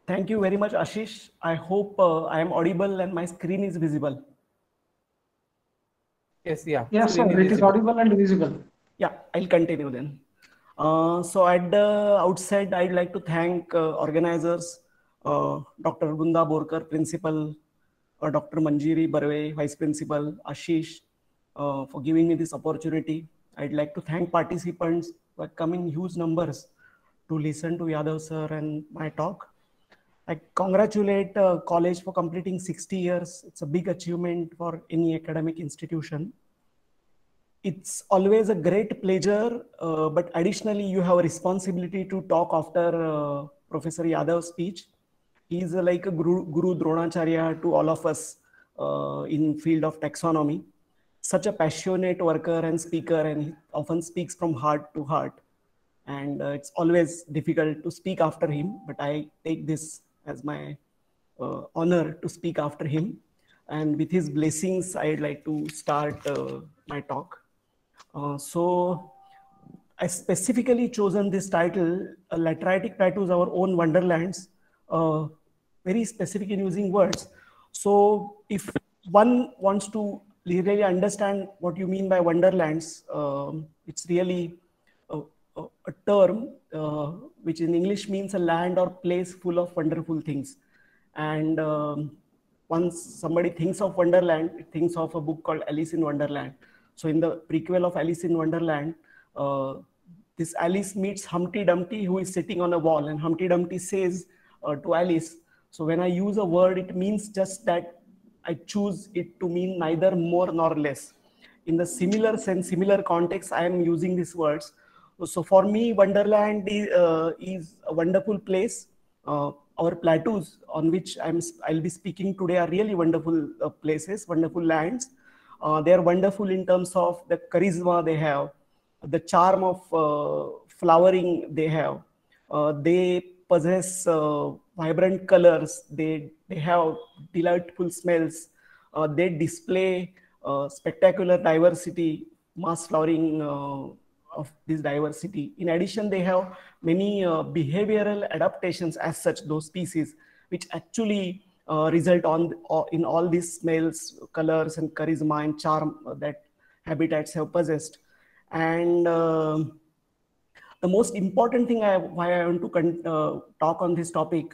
Thank you very much, Ashish. I hope I am audible and my screen is visible. Yes, yeah, Yes, screen sir. is It is visible. audible and visible. Yeah, I'll continue then. So at the outset, I'd like to thank organizers, Dr. Gunda Borkar, Principal, Dr. Manjiri Barve, Vice Principal, Ashish, for giving me this opportunity. I'd like to thank participants who have come in huge numbers to listen to Yadav sir and my talk. I congratulate college for completing 60 years. It's a big achievement for any academic institution. It's always a great pleasure, but additionally, you have a responsibility to talk after Professor Yadav's speech. He is like a Guru Dronacharya to all of us in field of taxonomy. Such a passionate worker and speaker, and he often speaks from heart to heart. And it's always difficult to speak after him, but I take this as my honor to speak after him. And with his blessings, I'd like to start my talk. So I specifically chosen this title, Lateritic Plateaus, Our Own Wonderlands, very specific in using words. So if one wants to really understand what you mean by wonderlands, it's really a term which in English means a land or place full of wonderful things. And once somebody thinks of Wonderland, it thinks of a book called Alice in Wonderland. So in the prequel of Alice in Wonderland, this Alice meets Humpty Dumpty, who is sitting on a wall, and Humpty Dumpty says to Alice, so when I use a word, it means just that I choose it to mean neither more nor less. In the similar sense, similar context, I am using these words. So for me, Wonderland is a wonderful place. Our plateaus on which I'll be speaking today are really wonderful places, wonderful lands. They are wonderful in terms of the charisma they have, the charm of flowering they have. They possess vibrant colors. They have delightful smells. They display spectacular diversity, mass flowering of this diversity. In addition, they have many behavioral adaptations as such, those species, which actually result in all these smells, colors, and charisma and charm that habitats have possessed. And the most important thing why I want to talk on this topic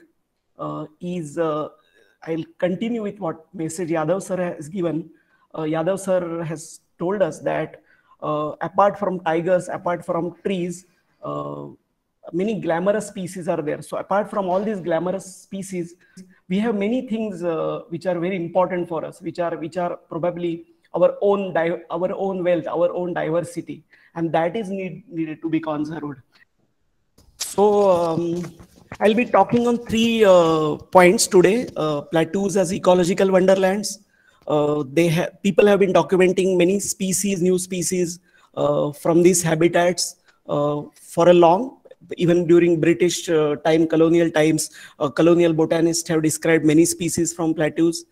is I'll continue with what message Yadav sir has given. Yadav sir has told us that apart from tigers, apart from trees, many glamorous species are there. So apart from all these glamorous species, we have many things which are very important for us, which are probably our own wealth, our own diversity, and that is needed to be conserved. So I'll be talking on three points today. Plateaus as ecological wonderlands. People have been documenting many species, new species from these habitats for a long. Even during British colonial times, colonial botanists have described many species from plateaus.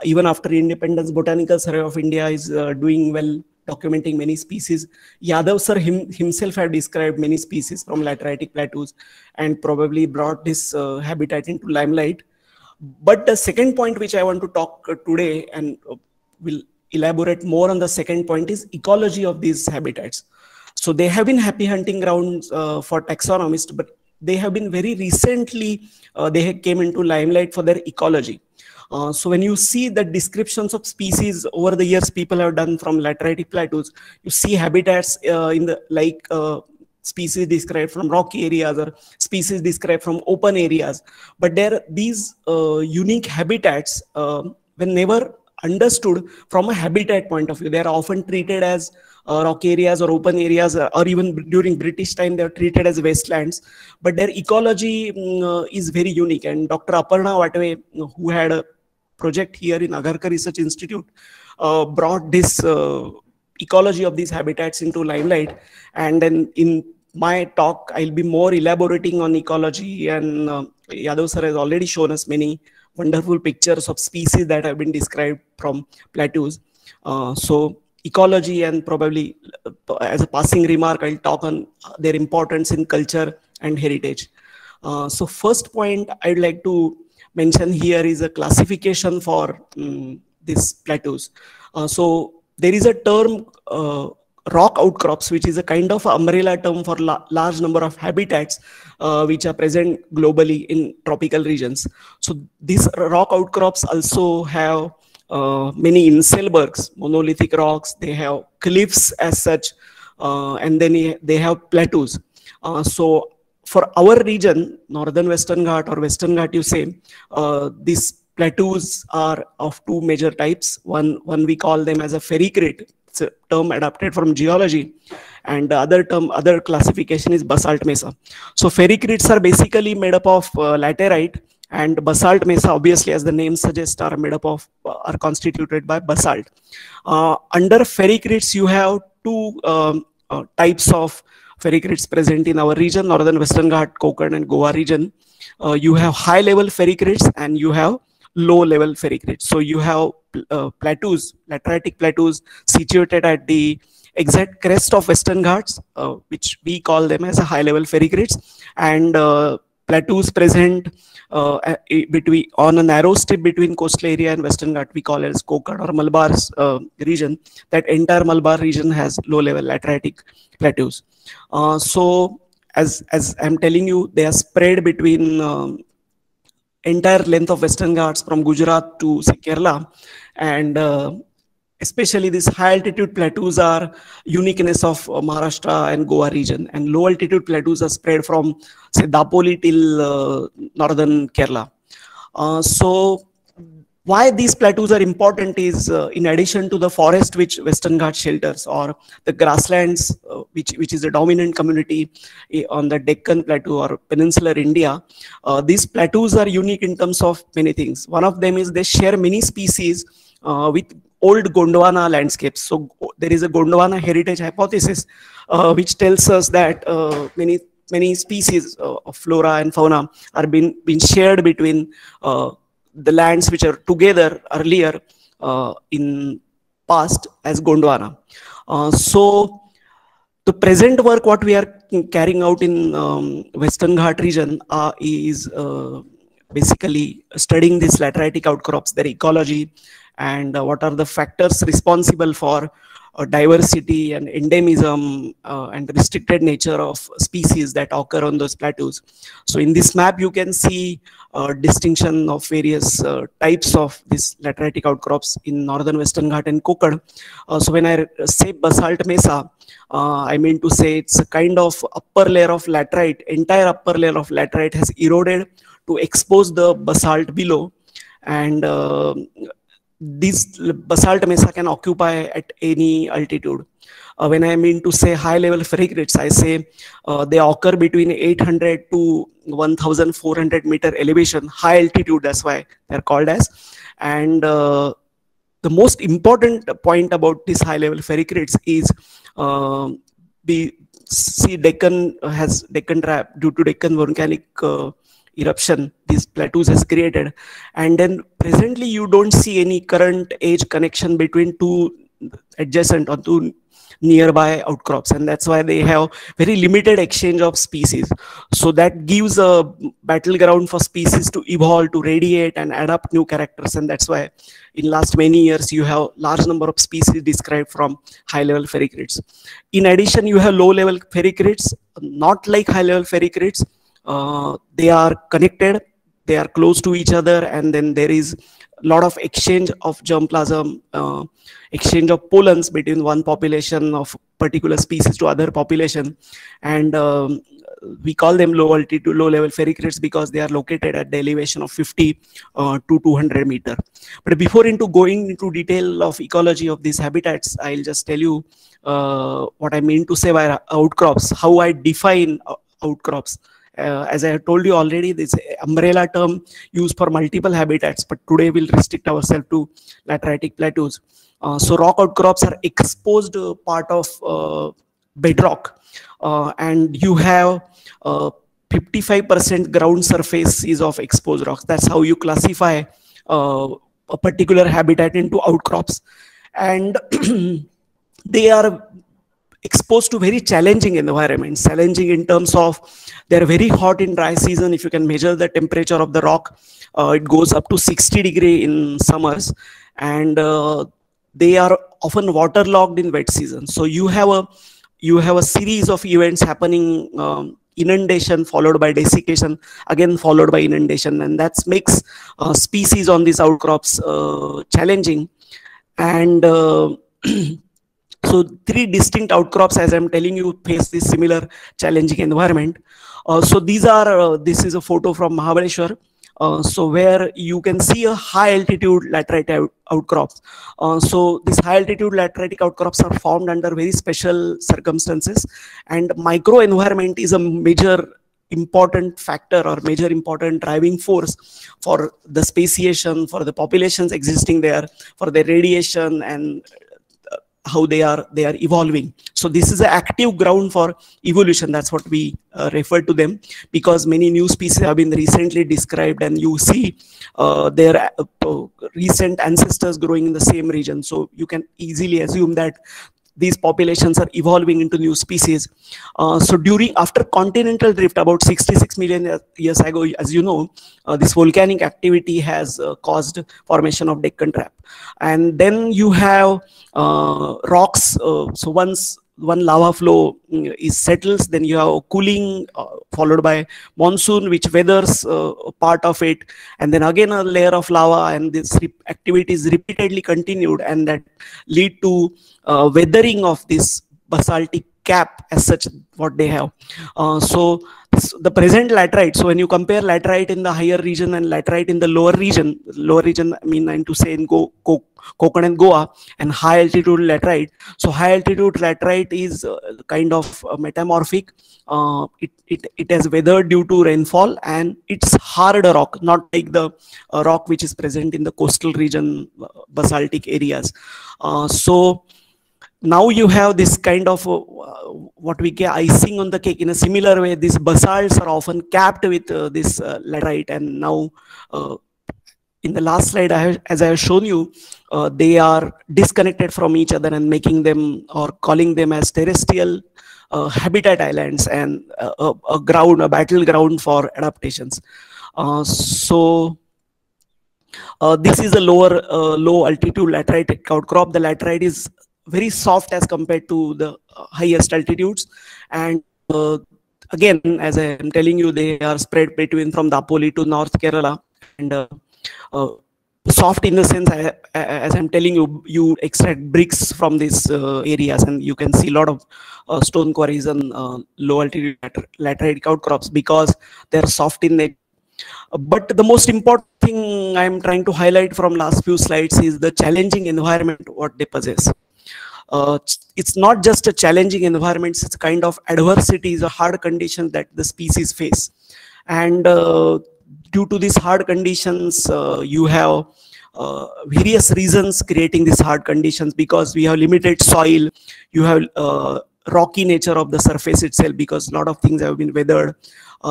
Even after independence, Botanical Survey of India is doing well, documenting many species. Yadav sir himself have described many species from lateritic plateaus and probably brought this habitat into limelight. But the second point which I want to talk today, and will elaborate more on the second point, is ecology of these habitats. So they have been happy hunting grounds for taxonomists, but they have been very recently, they came into limelight for their ecology. So when you see the descriptions of species over the years people have done from lateritic plateaus, you see habitats in the species described from rocky areas or species described from open areas. But these unique habitats, when never understood from a habitat point of view, they are often treated as rocky areas or open areas, or even during British time they are treated as wastelands. But their ecology is very unique. And Dr. Aparna Vatve, who had a project here in Agarkar Research Institute, brought this ecology of these habitats into limelight. And then in my talk, I'll be more elaborating on ecology, and Yadav sir has already shown us many wonderful pictures of species that have been described from plateaus. So ecology, and probably as a passing remark, I'll talk on their importance in culture and heritage. So first point I'd like to mention here is a classification for these plateaus. So there is a term rock outcrops, which is a kind of umbrella term for large number of habitats which are present globally in tropical regions. So these rock outcrops also have many inselbergs, monolithic rocks, they have cliffs as such, and then they have plateaus. So for our region, Northern Western Ghat or Western Ghat, you say, these plateaus are of two major types. One we call them as a ferricrete. It's a term adapted from geology, and the other classification is basalt mesa. So ferricretes are basically made up of laterite, and basalt mesa, obviously, as the name suggests, are made up of are constituted by basalt. Under ferricretes, you have two types of ferricretes present in our region, Northern Western Ghat, Konkan and Goa region. You have high level ferricretes and you have low level ferricretes. So you have plateaus, lateritic plateaus situated at the exact crest of Western Ghats, which we call them as a high level ferricretes, and plateaus present between on a narrow strip between coastal area and Western Ghat, we call it as Konkan or Malabar region. That entire Malabar region has low level lateritic plateaus. So as I'm telling you, they are spread between entire length of Western Ghats from Gujarat to Kerala, and especially these high altitude plateaus are uniqueness of Maharashtra and Goa region, and low altitude plateaus are spread from say Dapoli till northern Kerala. So why these plateaus are important is in addition to the forest which Western Ghats shelters, or the grasslands which is a dominant community on the Deccan Plateau or peninsular India, these plateaus are unique in terms of many things. One of them is they share many species with old Gondwana landscapes. So there is a Gondwana heritage hypothesis which tells us that many species of flora and fauna are being shared between the lands which are together earlier in past as Gondwana. So the present work what we are carrying out in Western Ghat region is basically studying these lateritic outcrops, their ecology, and what are the factors responsible for diversity and endemism and restricted nature of species that occur on those plateaus. So in this map, you can see distinction of various types of these lateritic outcrops in Northern Western Ghat and Konkan. So when I say basalt mesa, I mean to say it's a kind of upper layer of laterite, entire upper layer of laterite has eroded to expose the basalt below, and this basalt mesa can occupy at any altitude. When I mean to say high level ferricretes, I say they occur between 800 to 1400 meter elevation, high altitude, that's why they're called as. And the most important point about this high level ferricretes is we see Deccan has Deccan trap due to Deccan volcanic eruption these plateaus has created, and then presently you don't see any current age connection between two adjacent or two nearby outcrops, and that's why they have very limited exchange of species. So that gives a battleground for species to evolve, to radiate and adapt new characters, and that's why in last many years you have large number of species described from high level ferricretes. In addition, you have low level ferricretes, not like high level ferricretes. They are connected, they are close to each other, and then there is a lot of exchange of germplasm, exchange of pollens between one population of particular species to other population, and we call them low altitude, low level ferricretes because they are located at the elevation of 50 to 200 meter. But before going into detail of ecology of these habitats, I'll just tell you what I mean to say by outcrops, how I define outcrops. As I have told you already, this umbrella term used for multiple habitats, but today we'll restrict ourselves to lateritic plateaus. So rock outcrops are exposed part of bedrock, and you have 55% ground surface is of exposed rocks. That's how you classify a particular habitat into outcrops, and they are exposed to very challenging environments, challenging in terms of they're very hot in dry season. If you can measure the temperature of the rock, it goes up to 60 degree in summers, and they are often waterlogged in wet season. So you have a series of events happening, inundation followed by desiccation, again followed by inundation, and that makes species on these outcrops challenging. And so 3 distinct outcrops, as I'm telling you, face this similar challenging environment. So this is a photo from Mahabaleshwar. So where you can see a high altitude laterite outcrops. So these high altitude lateritic outcrops are formed under very special circumstances, and microenvironment is a major important factor or major important driving force for the speciation, for the populations existing there, for the radiation, and how they are evolving. So this is an active ground for evolution. That's what we refer to them, because many new species have been recently described, and you see their recent ancestors growing in the same region. So you can easily assume that these populations are evolving into new species. So after continental drift about 66 million years ago, as you know, this volcanic activity has caused formation of Deccan Trap. And then you have rocks. So once one lava flow is settles, then you have cooling followed by monsoon, which weathers part of it, and then again a layer of lava, and this activity is repeatedly continued, and that lead to weathering of this basaltic cap as such what they have. So the present laterite, so when you compare laterite in the higher region and laterite in the lower region I mean to say in Konkan and Goa, and high altitude laterite. So high altitude laterite is kind of metamorphic. It has weathered due to rainfall, and it's hard rock, not like the rock which is present in the coastal region basaltic areas. So now you have this kind of what we get icing on the cake. In a similar way, these basalts are often capped with this laterite, and now in the last slide, as I have shown you, they are disconnected from each other and making them or calling them as terrestrial habitat islands, and a battleground for adaptations. So this is a low altitude laterite outcrop. The laterite is very soft as compared to the highest altitudes, and again, as I am telling you, they are spread between from Dapoli to North Kerala, and soft in the sense, as I'm telling you, you extract bricks from these areas, and you can see a lot of stone quarries and low altitude laterite outcrops because they're soft in nature. But the most important thing I'm trying to highlight from last few slides is the challenging environment what they possess. It's not just a challenging environment, it's kind of adversities or hard conditions that the species face. And due to these hard conditions, you have various reasons creating these hard conditions, because we have limited soil, you have rocky nature of the surface itself, because a lot of things have been weathered.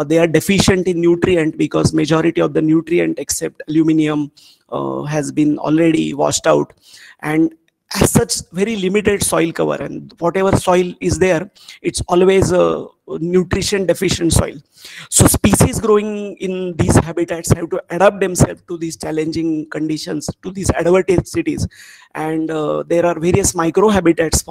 They are deficient in nutrient, because majority of the nutrient except aluminium has been already washed out, and as such very limited soil cover, and whatever soil is there, it's always a nutrition deficient soil. So species growing in these habitats have to adapt themselves to these challenging conditions, to these adversities, and there are various microhabitats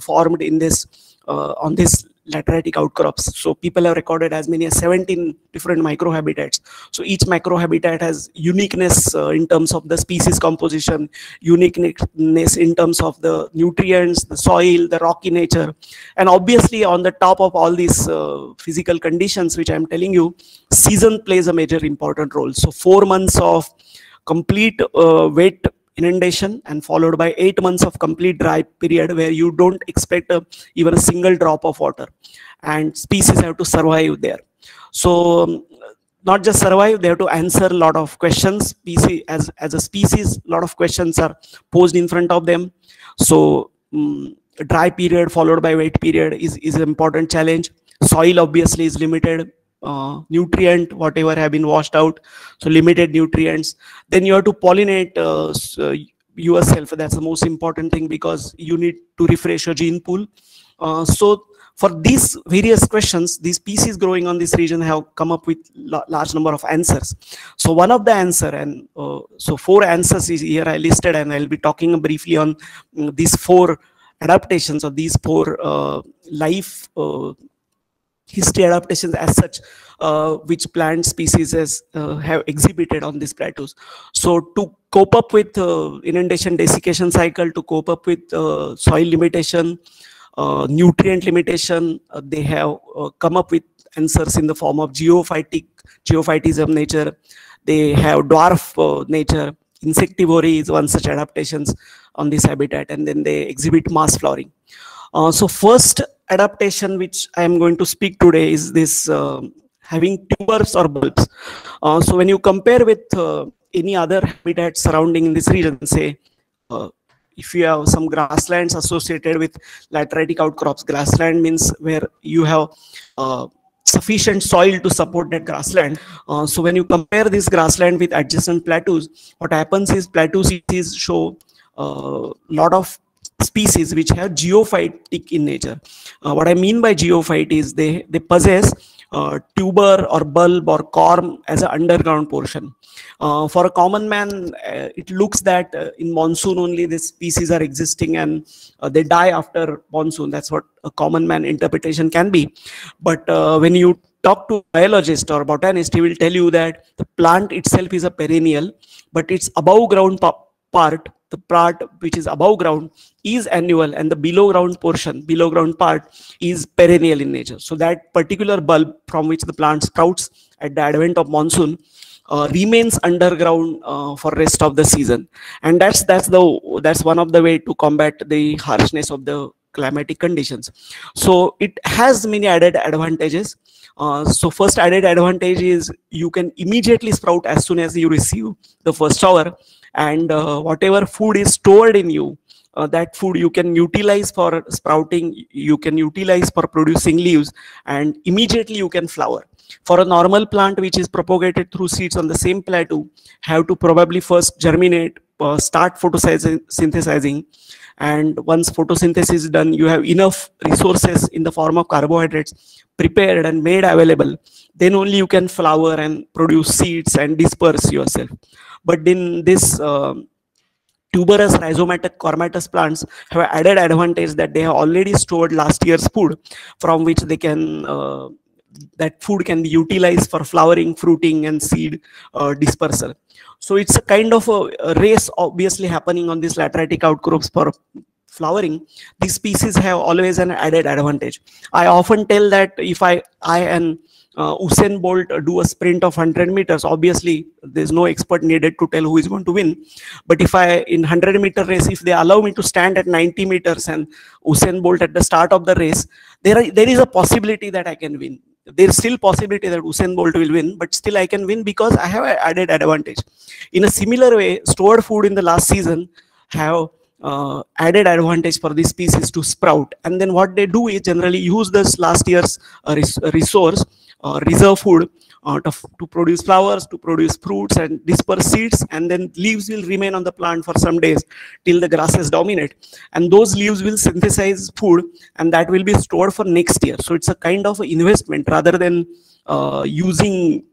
formed in this on this lateritic outcrops. So people have recorded as many as 17 different microhabitats. So each microhabitat has uniqueness in terms of the species composition, uniqueness in terms of the nutrients, the soil, the rocky nature, and obviously on the top of all these physical conditions which I'm telling you, season plays a major important role. So 4 months of complete wet inundation, and followed by 8 months of complete dry period where you don't expect even a single drop of water, and species have to survive there. So not just survive, they have to answer a lot of questions. As a species, a lot of questions are posed in front of them. So dry period followed by wet period is an important challenge. Soil obviously is limited. Nutrient, whatever have been washed out, so limited nutrients. Then you have to pollinate yourself. That's the most important thing, because you need to refresh your gene pool. So for these various questions, these species growing on this region have come up with large number of answers. So one of the answer, and so 4 answers is here I listed, and I'll be talking briefly on these 4 adaptations, or these 4 life history adaptations as such, which plant species have exhibited on these plateaus. So to cope up with inundation desiccation cycle, to cope up with soil limitation, nutrient limitation, they have come up with answers in the form of geophytism nature. They have dwarf nature. Insectivory is one such adaptations on this habitat, and then they exhibit mass flowering. So first adaptation which I am going to speak today is this having tubers or bulbs. So when you compare with any other habitat surrounding in this region, say if you have some grasslands associated with lateritic outcrops, grassland means where you have sufficient soil to support that grassland. So when you compare this grassland with adjacent plateaus, what happens is plateau species show a lot of species which have geophytic in nature. What I mean by geophyte is they possess tuber or bulb or corm as an underground portion. For a common man, it looks that in monsoon only these species are existing, and they die after monsoon. That's what a common man interpretation can be. But when you talk to a biologist or botanist, he will tell you that the plant itself is a perennial, but its above ground part, the part which is above ground, is annual, and the below ground portion, below ground part, is perennial in nature. So that particular bulb from which the plant sprouts at the advent of monsoon remains underground for rest of the season, and that's one of the way to combat the harshness of the climatic conditions. So it has many added advantages. So first added advantage is you can immediately sprout as soon as you receive the first shower, and whatever food is stored in you, that food you can utilize for sprouting, you can utilize for producing leaves, and immediately you can flower. For a normal plant which is propagated through seeds on the same plateau, have to probably first germinate, start photosynthesizing, and once photosynthesis is done, you have enough resources in the form of carbohydrates prepared and made available, then only you can flower and produce seeds and disperse yourself. But in this tuberous, rhizomatic, cormatous plants have added advantage that they have already stored last year's food, from which they can that food can be utilized for flowering, fruiting, and seed dispersal. So it's a kind of a race obviously happening on these lateritic outcrops for flowering. These species have always an added advantage. I often tell that if I and Usain Bolt do a sprint of 100 meters, obviously there's no expert needed to tell who is going to win. But if in 100-meter race, if they allow me to stand at 90 meters and Usain Bolt at the start of the race, there is a possibility that I can win. There's still possibility that Usain Bolt will win, but still I can win because I have an added advantage. In a similar way, stored food in the last season have added advantage for these species to sprout. And then what they do is generally use this last year's resource, reserve food, to produce flowers, to produce fruits and disperse seeds, and then leaves will remain on the plant for some days till the grasses dominate, and those leaves will synthesize food, and that will be stored for next year. So it's a kind of investment rather than using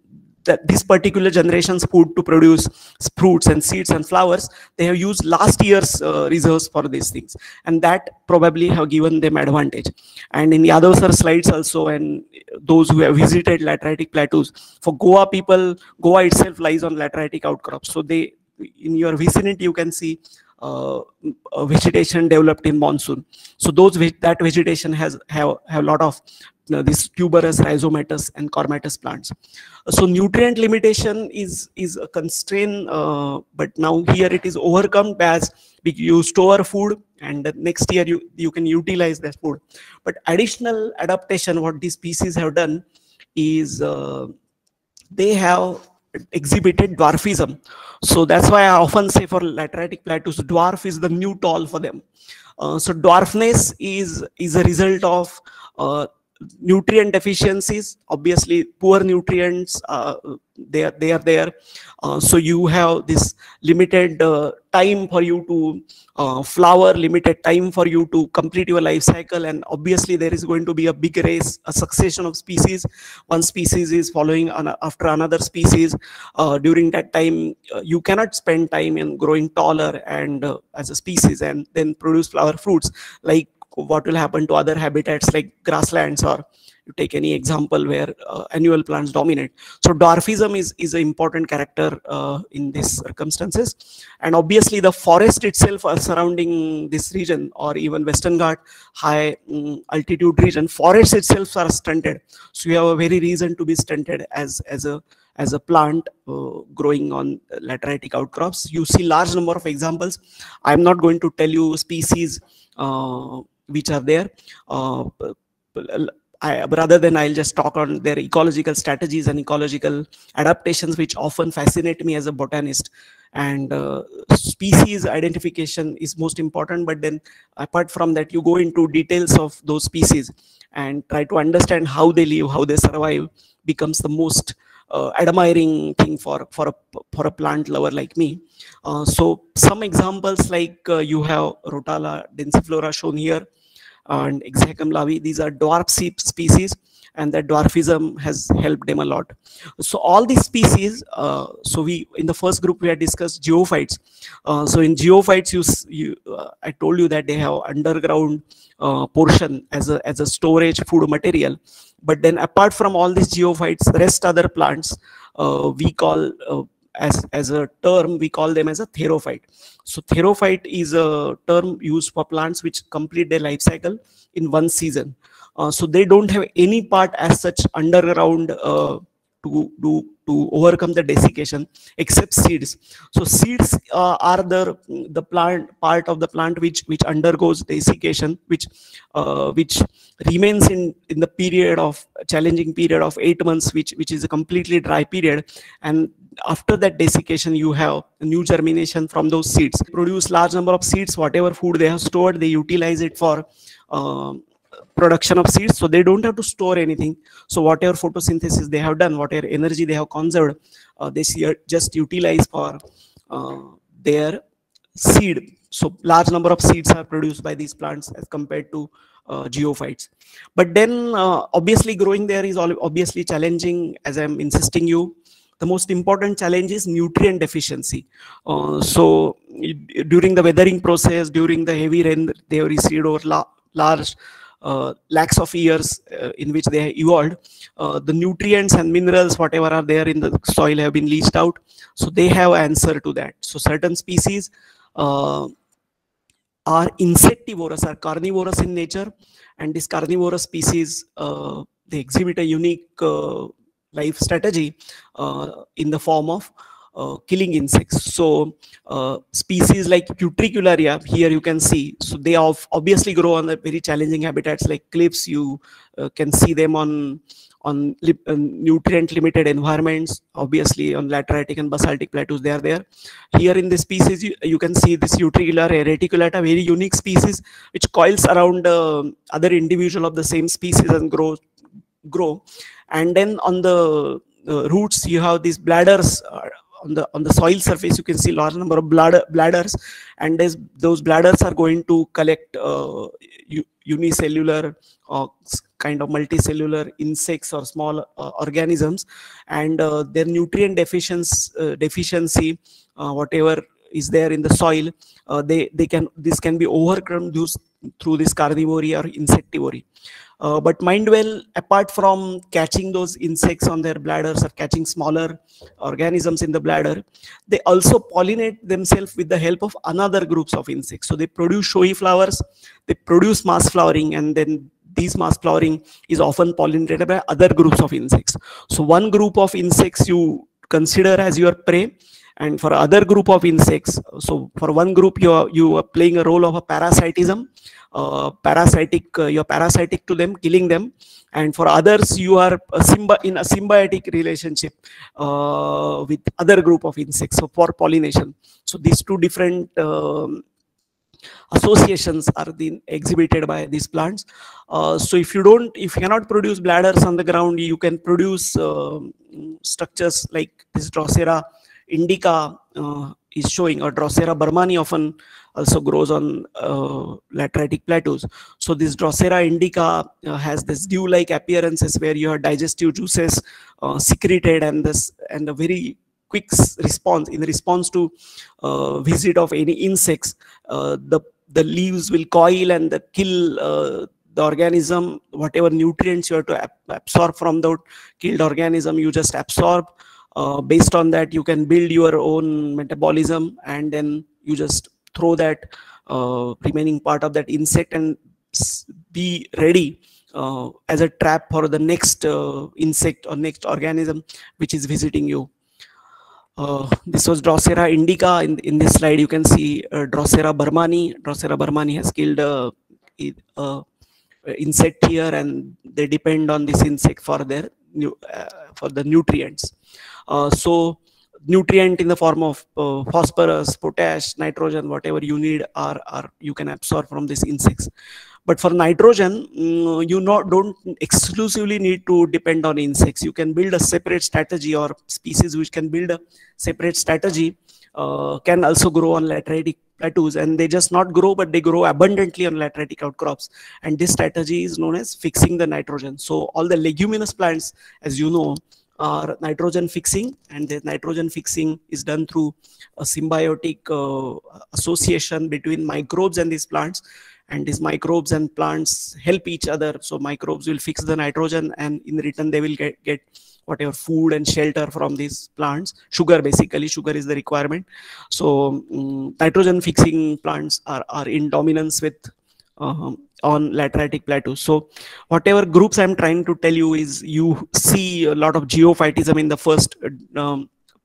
this particular generation's food to produce fruits and seeds and flowers. They have used last year's reserves for these things, and that probably have given them advantage. And in the other slides also, and those who have visited lateritic plateaus, for Goa people, Goa itself lies on lateritic outcrops. So they, in your vicinity, you can see vegetation developed in monsoon. So that vegetation have a lot of these tuberous, rhizomatous, and cormatous plants. So nutrient limitation is a constraint, but now here it is overcome as you store food, and the next year you can utilize that food. But additional adaptation what these species have done is they have exhibited dwarfism. So that's why I often say for lateritic plateaus, dwarf is the new tall for them. So dwarfness is a result of nutrient deficiencies, obviously poor nutrients, they are there. So you have this limited time for you to flower, limited time for you to complete your life cycle, and obviously there is going to be a big race, a succession of species. One species is following after another species. During that time, you cannot spend time in growing taller and as a species and then produce flower fruits, like what will happen to other habitats like grasslands, or you take any example where annual plants dominate. So dwarfism is an important character in these circumstances. And obviously the forest itself surrounding this region, or even Western Ghat high altitude region, forests itself are stunted. So you have a very reason to be stunted as a plant growing on lateritic outcrops. You see large number of examples. I'm not going to tell you species which are there. Rather than I'll just talk on their ecological strategies and ecological adaptations, which often fascinate me as a botanist. And species identification is most important, but then apart from that, you go into details of those species and try to understand how they live, how they survive, becomes the most admiring thing for a plant lover like me. So some examples like you have Rotala densiflora shown here, and Exhacum lavi. These are dwarf species, and that dwarfism has helped them a lot. So all these species, so we in the first group we had discussed geophytes. So in geophytes, I told you that they have underground portion as a storage food material. But then apart from all these geophytes, rest other plants we call as a term, we call them as a therophyte. So therophyte is a term used for plants which complete their life cycle in one season. So they don't have any part as such underground to overcome the desiccation, except seeds. So seeds are the plant part of the plant which undergoes desiccation, which remains in the period of challenging period of 8 months, which is a completely dry period. And after that desiccation, you have new germination from those seeds. Produce large number of seeds. Whatever food they have stored, they utilize it for production of seeds. So they don't have to store anything. So whatever photosynthesis they have done, whatever energy they have conserved, they just utilize for their seed. So large number of seeds are produced by these plants as compared to geophytes. But then obviously growing there is obviously challenging, as I'm insisting you. The most important challenge is nutrient deficiency. So during the weathering process, during the heavy rain they have received over large lakhs of years in which they evolved, the nutrients and minerals whatever are there in the soil have been leached out. So they have answer to that. So certain species are insectivorous, are carnivorous in nature, and this carnivorous species they exhibit a unique life strategy in the form of killing insects. So species like Utricularia, here you can see, so they obviously grow on the very challenging habitats like cliffs. You can see them on nutrient limited environments. Obviously on lateritic and basaltic plateaus they are there. Here in this species you can see this Utricularia reticulata, very unique species which coils around other individual of the same species and grow. And then on the roots you have these bladders. On the soil surface you can see large number of bladders, and those bladders are going to collect unicellular kind of multicellular insects or small organisms, and their nutrient deficiency whatever is there in the soil, this can be overcome through this carnivory or insectivory. But mind well, apart from catching those insects on their bladders or catching smaller organisms in the bladder, they also pollinate themselves with the help of another groups of insects. So they produce showy flowers, they produce mass flowering, and then these mass flowering is often pollinated by other groups of insects. So one group of insects you consider as your prey, and for other group of insects, so for one group you are playing a role of a parasitism. You're parasitic to them, killing them, and for others you are in a symbiotic relationship with other group of insects, so for pollination. So these two different associations are exhibited by these plants. So if you cannot produce bladders on the ground, you can produce structures like this Drosera indica is showing, or Drosera burmani often also grows on lateritic plateaus. So this Drosera indica has this dew-like appearances where you have digestive juices secreted, and a very quick response in response to visit of any insects. The leaves will coil and kill the organism. Whatever nutrients you have to absorb from the killed organism, you just absorb. Based on that, you can build your own metabolism, and then you just throw that remaining part of that insect and be ready as a trap for the next insect or next organism which is visiting you. This was Drosera indica. In this slide, you can see Drosera burmani. Drosera burmani has killed insect here, and they depend on this insect for their for the nutrients. So nutrient in the form of phosphorus, potash, nitrogen, whatever you need are you can absorb from these insects. But for nitrogen, you don't exclusively need to depend on insects. You can build a separate strategy, or species which can build a separate strategy can also grow on lateritic plateaus, and they just not grow, but they grow abundantly on lateritic outcrops. And this strategy is known as fixing the nitrogen. So all the leguminous plants, as you know, are nitrogen fixing, and the nitrogen fixing is done through a symbiotic association between microbes and these plants. And these microbes and plants help each other. So microbes will fix the nitrogen, and in return they will get whatever food and shelter from these plants. Sugar, basically, sugar is the requirement. So nitrogen fixing plants are in dominance with on lateritic plateaus. So whatever groups I'm trying to tell you is, you see a lot of geophytism in the first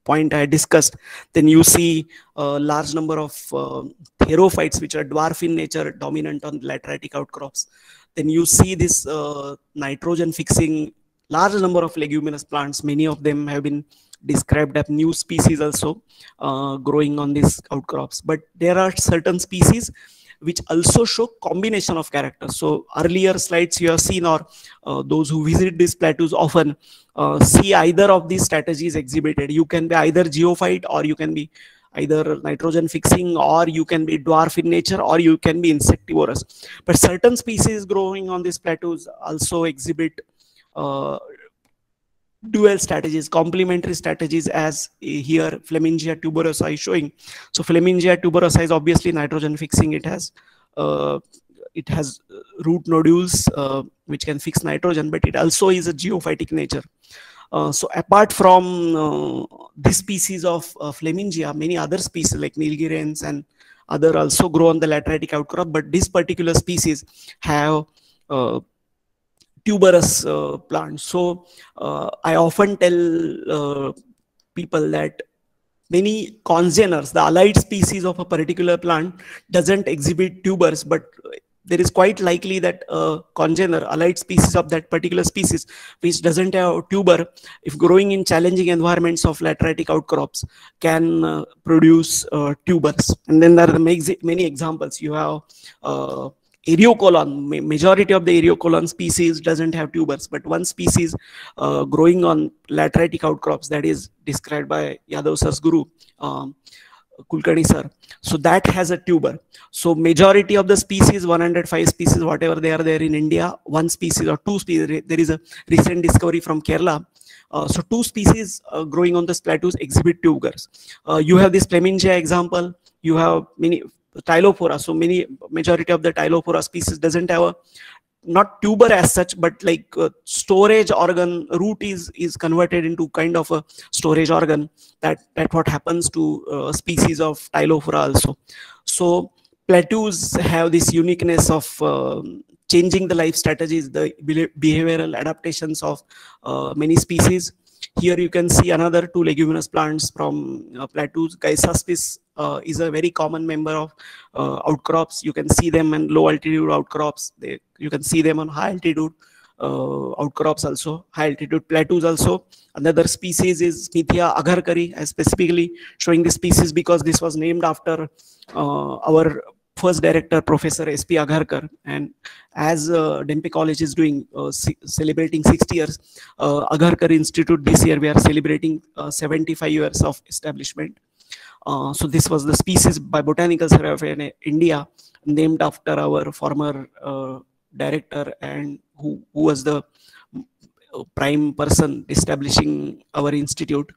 point I discussed. Then you see a large number of therophytes, which are dwarf in nature, dominant on lateritic outcrops. Then you see this nitrogen fixing large number of leguminous plants. Many of them have been described as new species also growing on these outcrops. But there are certain species which also show combination of characters. So earlier slides you have seen, or those who visit these plateaus often see either of these strategies exhibited. You can be either geophyte, or you can be either nitrogen fixing, or you can be dwarf in nature, or you can be insectivorous. But certain species growing on these plateaus also exhibit dual strategies, complementary strategies, as here Flemingia tuberosa is showing. So Flemingia tuberosa is obviously nitrogen fixing. It has root nodules which can fix nitrogen, but it also is a geophytic nature. So apart from this species of Flemingia, many other species like Nilgirians and other also grow on the lateritic outcrop, but this particular species have tuberous plants. So I often tell people that many congeners, the allied species of a particular plant, doesn't exhibit tubers, but there is quite likely that a congener, allied species of that particular species, which doesn't have tuber, if growing in challenging environments of lateritic outcrops, can produce tubers. And then there are many examples. You have Eriocolon. Majority of the Eriocolon species doesn't have tubers, but one species growing on lateritic outcrops, that is described by Yadav sir's guru, Kulkarni sir. So that has a tuber. So majority of the species, 105 species, whatever they are there in India, one species or two species, there is a recent discovery from Kerala. So two species growing on the plateaus exhibit tubers. You have this Flemingia example. You have many Tylophora. So majority of the Tylophora species doesn't have a, not tuber as such, but like storage organ. Root is converted into kind of a storage organ. That what happens to species of Tylophora also. So plateaus have this uniqueness of changing the life strategies, the behavioral adaptations of many species. Here you can see another two leguminous plants from plateaus. Gysaspis is a very common member of outcrops. You can see them in low altitude outcrops. You can see them on high altitude outcrops also, high altitude plateaus also. Another species is Smithia agarkari. I specifically showing this species because this was named after our first director, Professor S.P. Agharkar, and as Dempe College is doing celebrating 60 years, Agharkar Institute this year we are celebrating 75 years of establishment. So this was the species by Botanical Survey of India, named after our former director, and who was the prime person establishing our institute.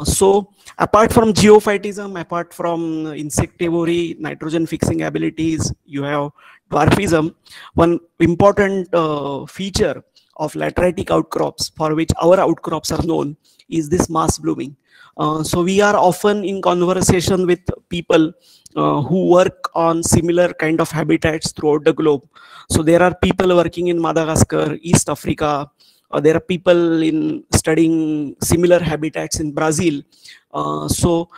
So apart from geophytism, apart from insectivory, nitrogen fixing abilities, you have dwarfism. One important feature of lateritic outcrops, for which our outcrops are known, is this mass blooming. So we are often in conversation with people who work on similar kind of habitats throughout the globe. So there are people working in Madagascar, East Africa. There are people in studying similar habitats in Brazil. So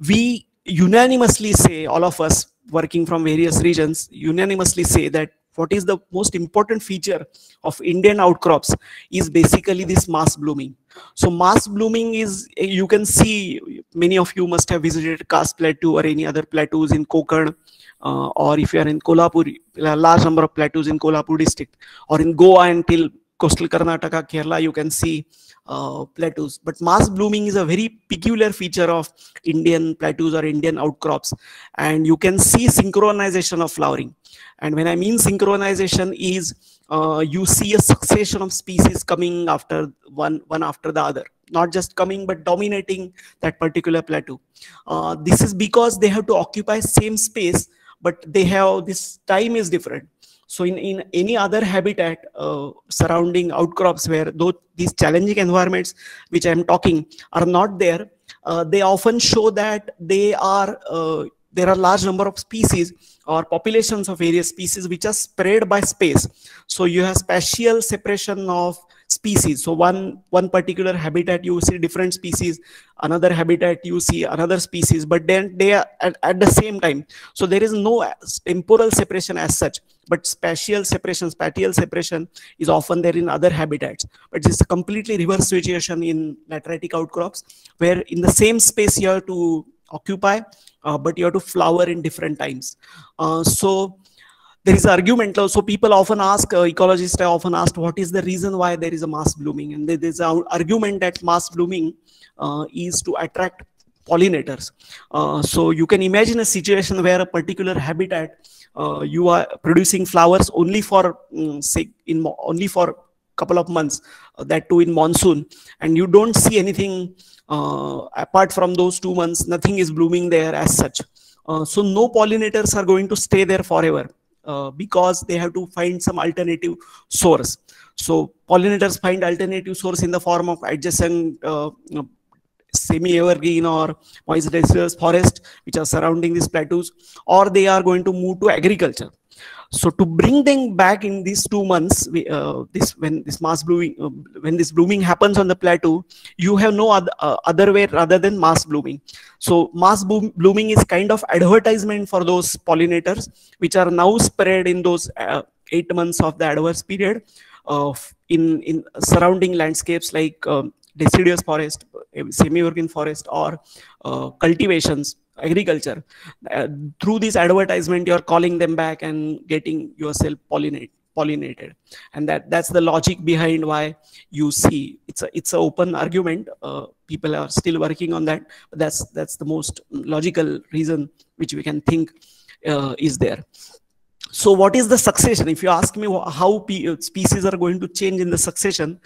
we unanimously say, all of us working from various regions, unanimously say that what is the most important feature of Indian outcrops is basically this mass blooming. So mass blooming is, you can see, many of you must have visited Khas Plateau or any other plateaus in Konkan, or if you are in Kolhapur, a large number of plateaus in Kolhapur district, or in Goa until coastal Karnataka, Kerala, you can see plateaus. But mass blooming is a very peculiar feature of Indian plateaus or Indian outcrops, and you can see synchronization of flowering. And when I mean synchronization is you see a succession of species coming after one after the other, not just coming but dominating that particular plateau. This is because they have to occupy same space, but they have, this time is different. So in any other habitat surrounding outcrops, where though these challenging environments which I am talking are not there, they often show that they are there are large number of species or populations of various species which are spread by space. So you have spatial separation of species. So one particular habitat you see different species, another habitat you see another species, but then they are at the same time. So there is no temporal separation as such, but spatial separation is often there in other habitats. But it's a completely reverse situation in lateritic outcrops, where in the same space you have to occupy, but you have to flower in different times. So there is argument. So people often ask, ecologists often asked, what is the reason why there is a mass blooming? And there is an argument that mass blooming is to attract pollinators. So you can imagine a situation where a particular habitat, you are producing flowers only for say only for couple of months, that too in monsoon, and you don't see anything apart from those 2 months. Nothing is blooming there as such. So no pollinators are going to stay there forever, because they have to find some alternative source. So pollinators find alternative source in the form of adjacent semi-evergreen or moist deciduous forest which are surrounding these plateaus, or they are going to move to agriculture. So to bring them back in these 2 months, when this mass blooming, when this blooming happens on the plateau, you have no other way rather than mass blooming. So mass blooming is kind of advertisement for those pollinators which are now spread in those 8 months of the adverse period in surrounding landscapes like deciduous forest, semi-evergreen forest, or cultivations, agriculture. Through this advertisement, you're calling them back and getting yourself pollinated, and that's the logic behind why you see it's an open argument. People are still working on that, but that's the most logical reason which we can think is there. So what is the succession? If you ask me how species are going to change in the succession,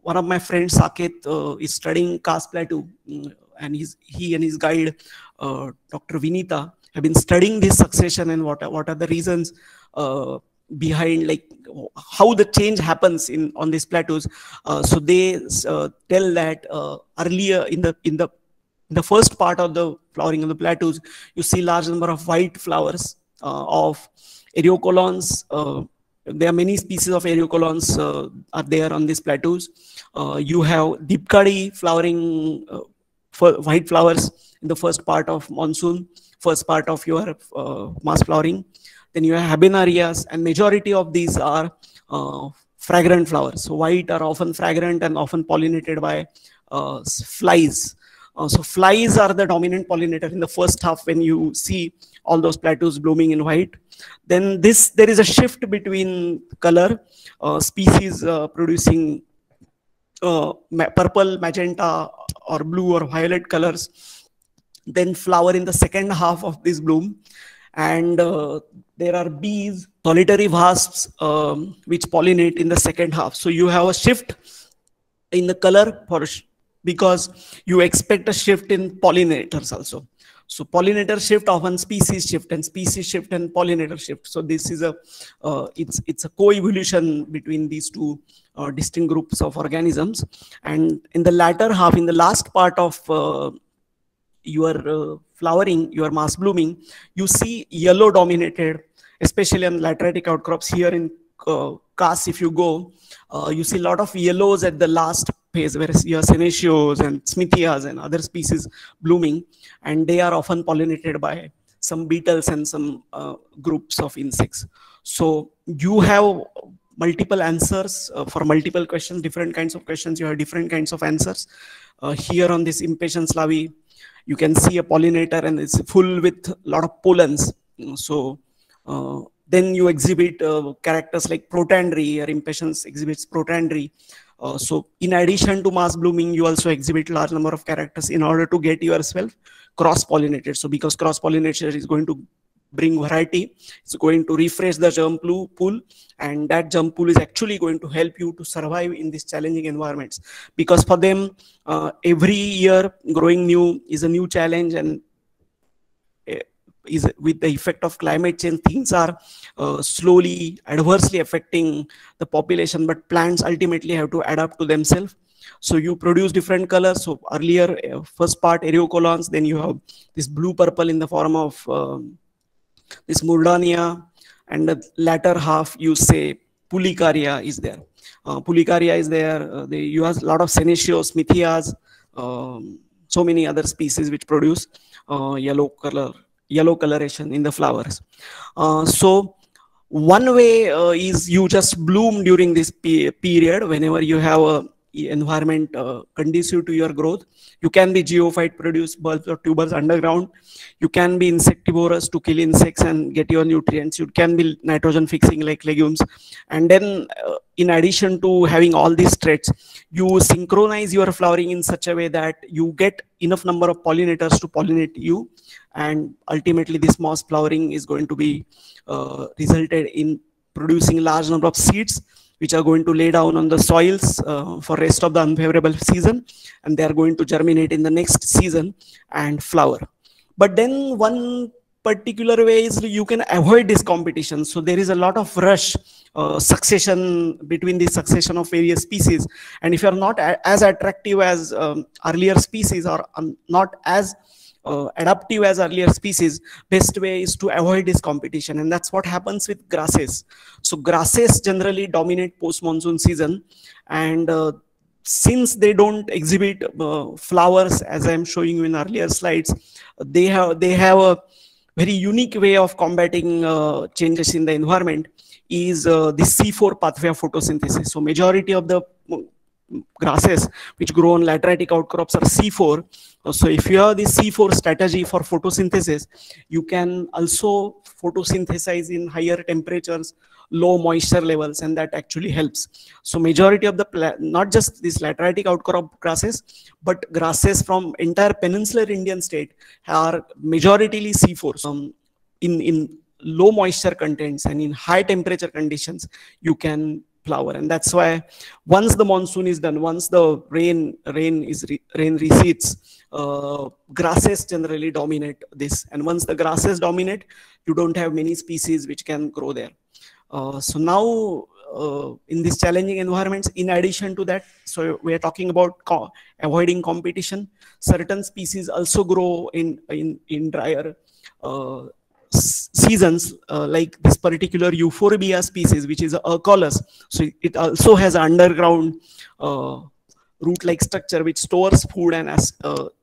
one of my friends, Saket, is studying Khas Plateau, and he and his guide, Dr. Vinita, have been studying this succession and what are the reasons behind, like how the change happens on these plateaus. So they tell that earlier in the first part of the flowering of the plateaus, you see large number of white flowers of Eriocolons. There are many species of Eriocolons are there on these plateaus. You have Dipkadi flowering, white flowers in the first part of monsoon, first part of your mass flowering. Then you have Habenarias, and majority of these are fragrant flowers. So white are often fragrant and often pollinated by flies. So flies are the dominant pollinator in the first half when you see all those plateaus blooming in white. Then there is a shift between color, species producing purple, magenta, or blue or violet colors, then flower in the second half of this bloom. And there are bees, solitary wasps, which pollinate in the second half. So you have a shift in the color because you expect a shift in pollinators also. So pollinator shift, often species shift, and species shift and pollinator shift. So this is a it's a co-evolution between these two distinct groups of organisms. And in the latter half, in the last part of your flowering, your mass blooming, you see yellow dominated, especially on lateritic outcrops. Here in Khas, if you go, you see a lot of yellows at the last phase, whereas you have senecios and smithias and other species blooming, and they are often pollinated by some beetles and some groups of insects. So you have multiple answers for multiple questions, different kinds of questions, you have different kinds of answers. Here on this impatiens lavi, you can see a pollinator and it's full with a lot of pollens. So then you exhibit characters like protandry, or impatiens exhibits protandry. So in addition to mass blooming, you also exhibit large number of characters in order to get yourself cross-pollinated. So because cross-pollination is going to bring variety, it's going to refresh the germ pool, and that germ pool is actually going to help you to survive in these challenging environments. Because for them, every year growing new is a new challenge, and is with the effect of climate change, things are slowly adversely affecting the population, but plants ultimately have to adapt to themselves. So you produce different colors. So earlier, first part eriocolons, then you have this blue purple in the form of this Murdania, and the latter half you say Pulicaria is there. Pulicaria is there. You have a lot of senecios, smithias, so many other species which produce yellow coloration in the flowers. So one way is you just bloom during this period whenever you have a environment conducive to your growth. You can be geophyte, produce bulbs or tubers underground. You can be insectivorous to kill insects and get your nutrients. You can be nitrogen fixing like legumes. And then in addition to having all these traits, you synchronize your flowering in such a way that you get enough number of pollinators to pollinate you. And ultimately this mass flowering is going to be resulted in producing large number of seeds, which are going to lay down on the soils for rest of the unfavorable season, and they are going to germinate in the next season and flower. But then one particular way is you can avoid this competition. So there is a lot of rush succession between the succession of various species, and if you are not as attractive as earlier species, or not as adaptive as earlier species, best way is to avoid this competition. And that's what happens with grasses. So grasses generally dominate post-monsoon season, and since they don't exhibit flowers, as I'm showing you in earlier slides, they have a very unique way of combating changes in the environment, is the C4 pathway of photosynthesis. So majority of the grasses which grow on lateritic outcrops are C4. So if you have this C4 strategy for photosynthesis, you can also photosynthesize in higher temperatures, low moisture levels, and that actually helps. So majority of the not just these lateritic outcrop grasses, but grasses from entire peninsular Indian state are majoritarily C4. In low moisture contents and in high temperature conditions, you can flower. And that's why once the monsoon is done, once the rain recedes, grasses generally dominate this. And once the grasses dominate, you don't have many species which can grow there. So now in these challenging environments, in addition to that, so we are talking about avoiding competition. Certain species also grow in drier seasons, like this particular Euphorbia species, which is a Ercolus. So it also has underground root-like structure which stores food, and as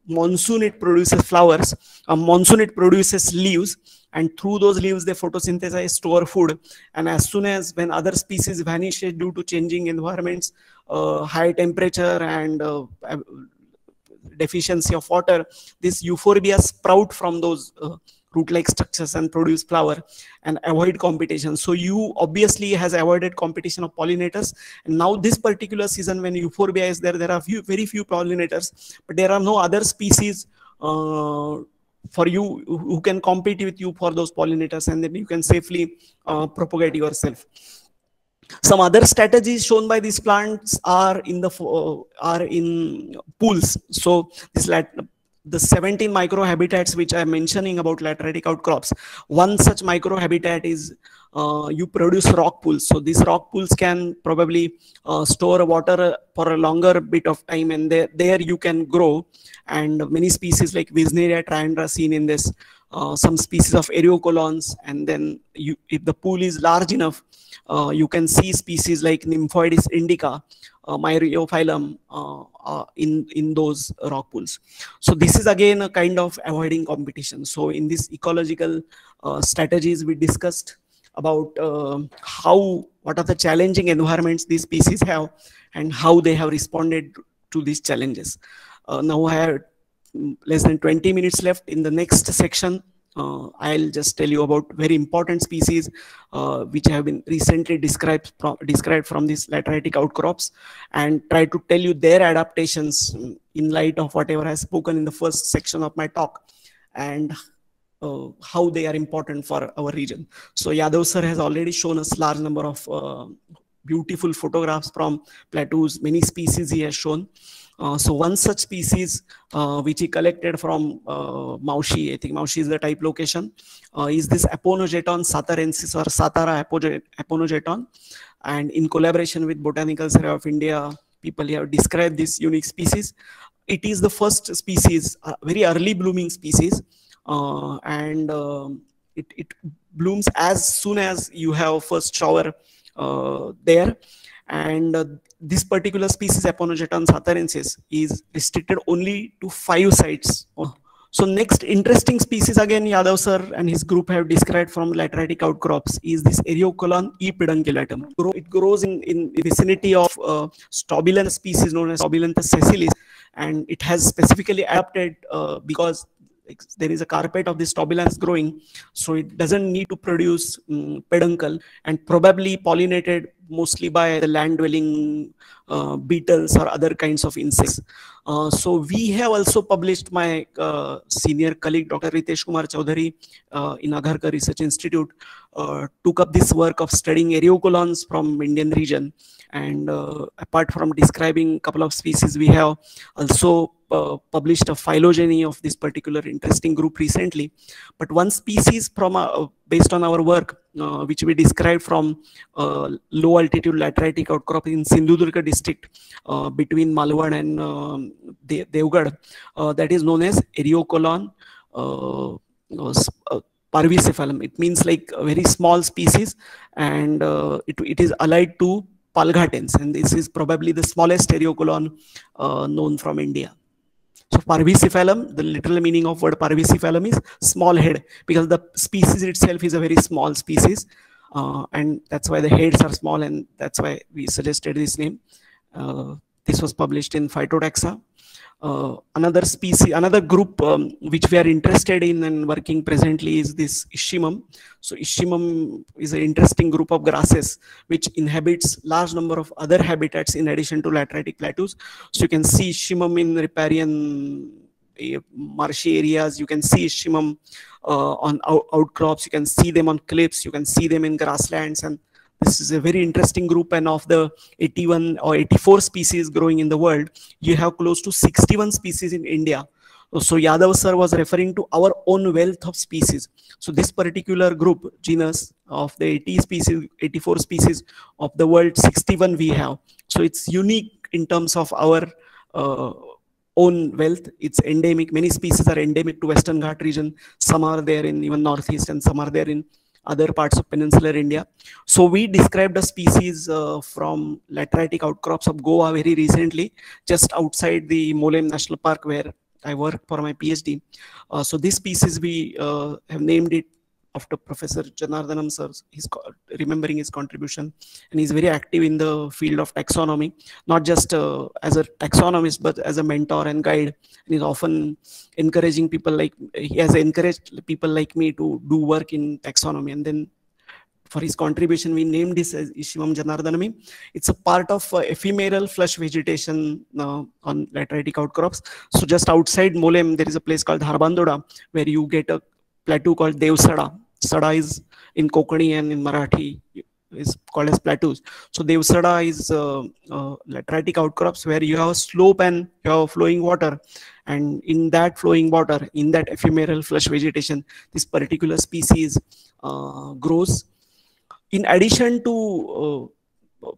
monsoon it produces flowers, monsoon it produces leaves, and through those leaves they photosynthesize, store food, and as soon as when other species vanish due to changing environments, high temperature and deficiency of water, this euphorbia sprout from those root-like structures and produce flower and avoid competition. So you obviously has avoided competition of pollinators. And now this particular season when euphorbia is there, there are very few pollinators, but there are no other species for you who can compete with you for those pollinators, and then you can safely propagate yourself. Some other strategies shown by these plants are in pools. So this the 17 microhabitats which I am mentioning about lateritic outcrops, one such microhabitat is you produce rock pools. So these rock pools can probably store water for a longer bit of time, and there you can grow. And many species like Wisneria triandra seen in this, some species of Eriocolons, and then if the pool is large enough, you can see species like Nymphoides indica, Myriophyllum in those rock pools. So this is again a kind of avoiding competition. So in this ecological strategies, we discussed about what are the challenging environments these species have and how they have responded to these challenges. Now I have less than 20 minutes left. In the next section, I'll just tell you about very important species which have been recently described from these lateritic outcrops, and try to tell you their adaptations in light of whatever I have spoken in the first section of my talk, and how they are important for our region. So Yadav sir has already shown us large number of beautiful photographs from plateaus, many species he has shown. So one such species which he collected from Maushi, I think Maushi is the type location, is this Aponogeton satarensis or Satara Aponogeton. And in collaboration with Botanical Survey of India, people have described this unique species. It is the first species, very early blooming species, and it blooms as soon as you have first shower there. And this particular species, Aponogeton satarensis, is restricted only to 5 sites. So next interesting species again Yadav sir and his group have described from lateritic outcrops is this Eriocolon E. pedunculatum. It grows in the vicinity of Stobilanthes species known as Stobilanthes sessilis, and it has specifically adapted because there is a carpet of this Stobilanthes growing, so it doesn't need to produce peduncle, and probably pollinated mostly by the land-dwelling beetles or other kinds of insects. So we have also published, my senior colleague Dr. Ritesh Kumar Chaudhary in Agharkar Research Institute took up this work of studying Eriocolons from Indian region. And apart from describing a couple of species, we have also published a phylogeny of this particular interesting group recently. But one species from based on our work, which we described from low altitude lateritic outcrop in Sindhudurga district between Malwad and Devgad, that is known as Eriocolon parvicephalum. It means like a very small species, and it is allied to Palghatens, and this is probably the smallest Eriocolon known from India. So parvicephalum, the literal meaning of word parvicephalum is small head, because the species itself is a very small species, and that's why the heads are small, and that's why we suggested this name. This was published in Phytotaxa. Another species, another group which we are interested in and working presently is this Ischimum. So Ischimum is an interesting group of grasses which inhabits large number of other habitats in addition to lateritic plateaus. So you can see Ischimum in riparian marshy areas, you can see Ischimum on outcrops, you can see them on cliffs, you can see them in grasslands, and this is a very interesting group. And of the 81 or 84 species growing in the world, you have close to 61 species in India. So Yadav sir was referring to our own wealth of species. So this particular group, genus of the 84 species of the world, 61 we have. So it's unique in terms of our own wealth. It's endemic. Many species are endemic to Western Ghat region. Some are there in even Northeast, and some are there in other parts of peninsular India. So we described a species from lateritic outcrops of Goa very recently, just outside the Molem National Park where I work for my PhD. So this species we have named it after Professor Janardhanam sir, remembering his contribution, and he's very active in the field of taxonomy, not just as a taxonomist, but as a mentor and guide. And he's often encouraging people like, he has encouraged people like me to do work in taxonomy. And then for his contribution, we named this as Ishimam Janardhanami. It's a part of ephemeral flush vegetation on lateritic outcrops. So just outside Molem, there is a place called Harbandoda, where you get a plateau called Devsada. Sada is in Konkani and in Marathi is called as plateaus. So Devsada is lateritic outcrops where you have a slope and you have flowing water. And in that flowing water, in that ephemeral flush vegetation, this particular species grows. In addition to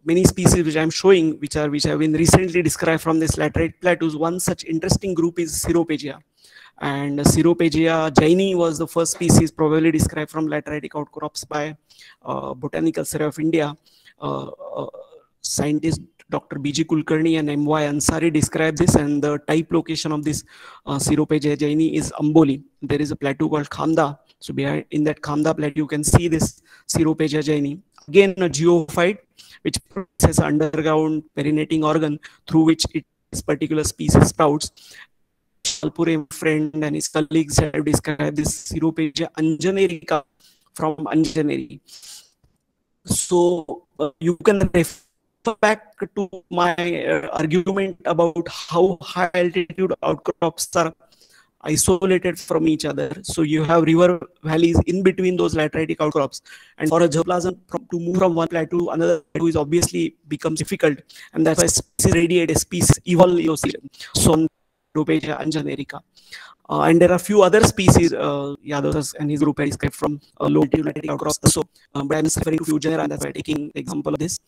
many species which I'm showing, which have been recently described from this laterite plateaus, one such interesting group is Ceropegia. And Ceropegia jaini was the first species probably described from lateritic outcrops by Botanical Survey of India. Scientist Dr. B.G. Kulkarni and M.Y. Ansari describe this, and the type location of this Ceropegia jaini is Amboli. There is a plateau called Khamda. So behind, in that Khamda plateau, you can see this Ceropegia jaini. Again, a geophyte, which has underground perinating organ through which this particular species sprouts. Alpure, friend and his colleagues have described this Ceropegia anjanerica from Anjaneri. So you can refer back to my argument about how high altitude outcrops are isolated from each other. So you have river valleys in between those lateritic outcrops, and for a germplasm to move from one plateau to another plateau is obviously becomes difficult, and that's why species radiate, a species evolve in ocean. So Ceropegia anjanerica. And there are a few other species, Yadav and his group are described from low altitude lateritic outcrops. So, but I'm referring to few genera, and that's why I'm taking the example of this.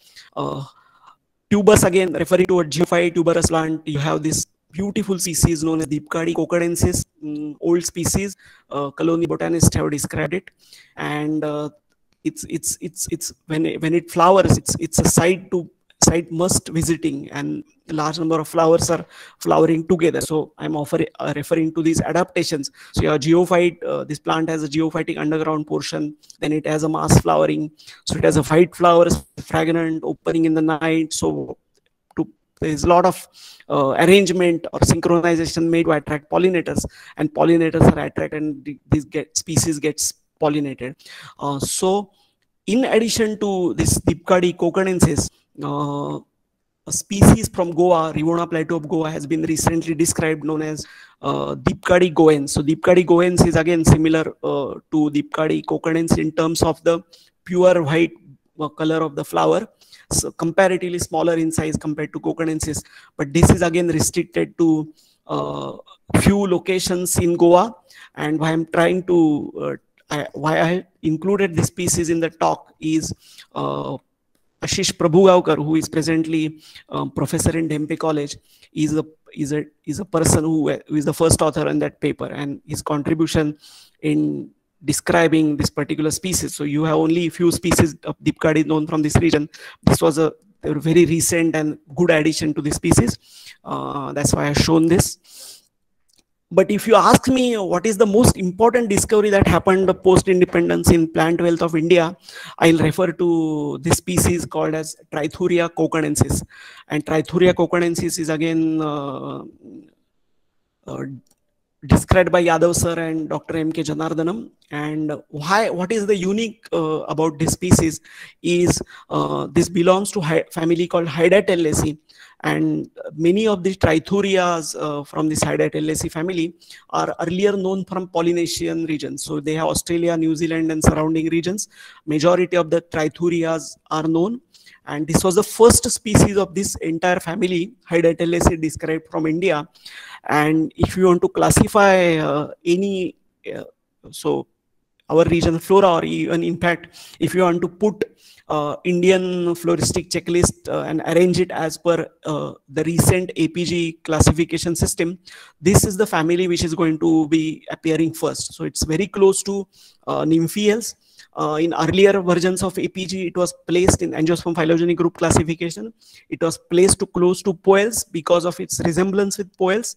Tubers, again, referring to a geophyte tuberous plant, you have this beautiful species known as Dipkadi cocadensis, old species. Colony botanists have described it, and it's when it flowers, it's a site must visiting, and a large number of flowers are flowering together. So I'm referring to these adaptations. So your geophyte, this plant has a geophytic underground portion, then it has a mass flowering. So it has a white flowers, fragrant, opening in the night. So there's a lot of arrangement or synchronization made to attract pollinators, and pollinators are attracted, and this species gets pollinated. So in addition to this Dipkadi cocadensis, a species from Goa, Rivona Plateau of Goa, has been recently described, known as Dipkadi goens. So Dipkadi goens is again similar to Dipkadi cocadensis in terms of the pure white color of the flower. So comparatively smaller in size compared to cocadensis, but this is again restricted to few locations in Goa. And why I'm trying to why I included this species in the talk is Ashish Prabhugaonkar, who is presently professor in Dhempe College, is a person who is the first author on that paper, and his contribution in describing this particular species. So you have only a few species of Dipkadi known from this region. This was a very recent and good addition to the species. That's why I've shown this. But if you ask me what is the most important discovery that happened post-independence in plant wealth of India, I'll refer to this species called as Trithuria cocadensis. And Trithuria cocadensis is again described by Yadav sir and Dr. M.K. Janardhanam. And what is the unique about this species is this belongs to family called Hydatellaceae. And many of the Trithurias from this Hydatellaceae family are earlier known from Polynesian regions. So they have Australia, New Zealand and surrounding regions. Majority of the Trithurias are known. And this was the first species of this entire family, Hydatellaceae, described from India. And if you want to classify any, so our regional flora, or even in fact, if you want to put Indian floristic checklist and arrange it as per the recent APG classification system, this is the family which is going to be appearing first. So it's very close to Nymphaeals. In earlier versions of APG, it was placed in Angiosperm phylogeny group classification. It was placed close to Poales because of its resemblance with Poales.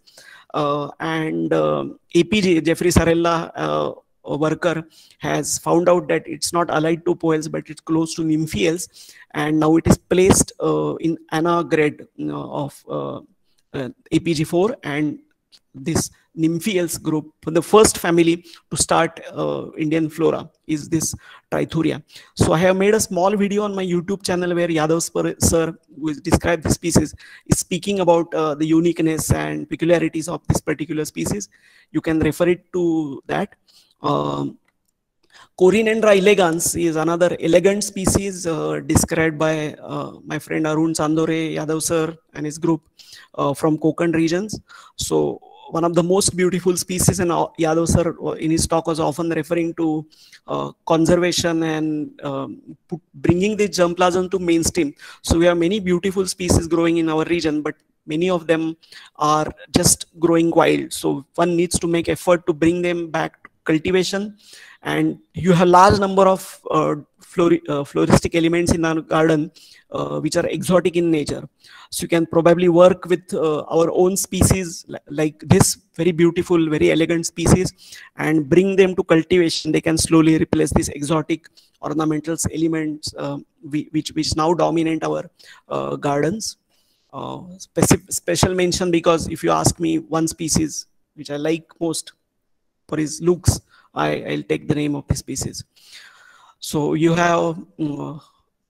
And APG, Jeffrey Sarella worker has found out that it's not allied to Poales, but it's close to Nymphaeals, and now it is placed in Anna grade of APG4, and this Nymphaeals group, the first family to start Indian flora is this Trithuria. So I have made a small video on my YouTube channel where Yadav sir, who described this species, is speaking about the uniqueness and peculiarities of this particular species. You can refer it to that. Corinandra elegans is another elegant species described by my friend Arun Chandore Yadav sir and his group from Konkan regions. So one of the most beautiful species, and Yadav sir in his talk was often referring to conservation and bringing the germplasm to mainstream. So we have many beautiful species growing in our region, but many of them are just growing wild. So one needs to make effort to bring them back to cultivation. And you have large number of floristic elements in our garden which are exotic in nature. So you can probably work with our own species like this very beautiful, very elegant species, and bring them to cultivation. They can slowly replace these exotic ornamentals elements which now dominate our gardens. Special mention, because if you ask me one species which I like most for his looks, I'll take the name of the species. So you have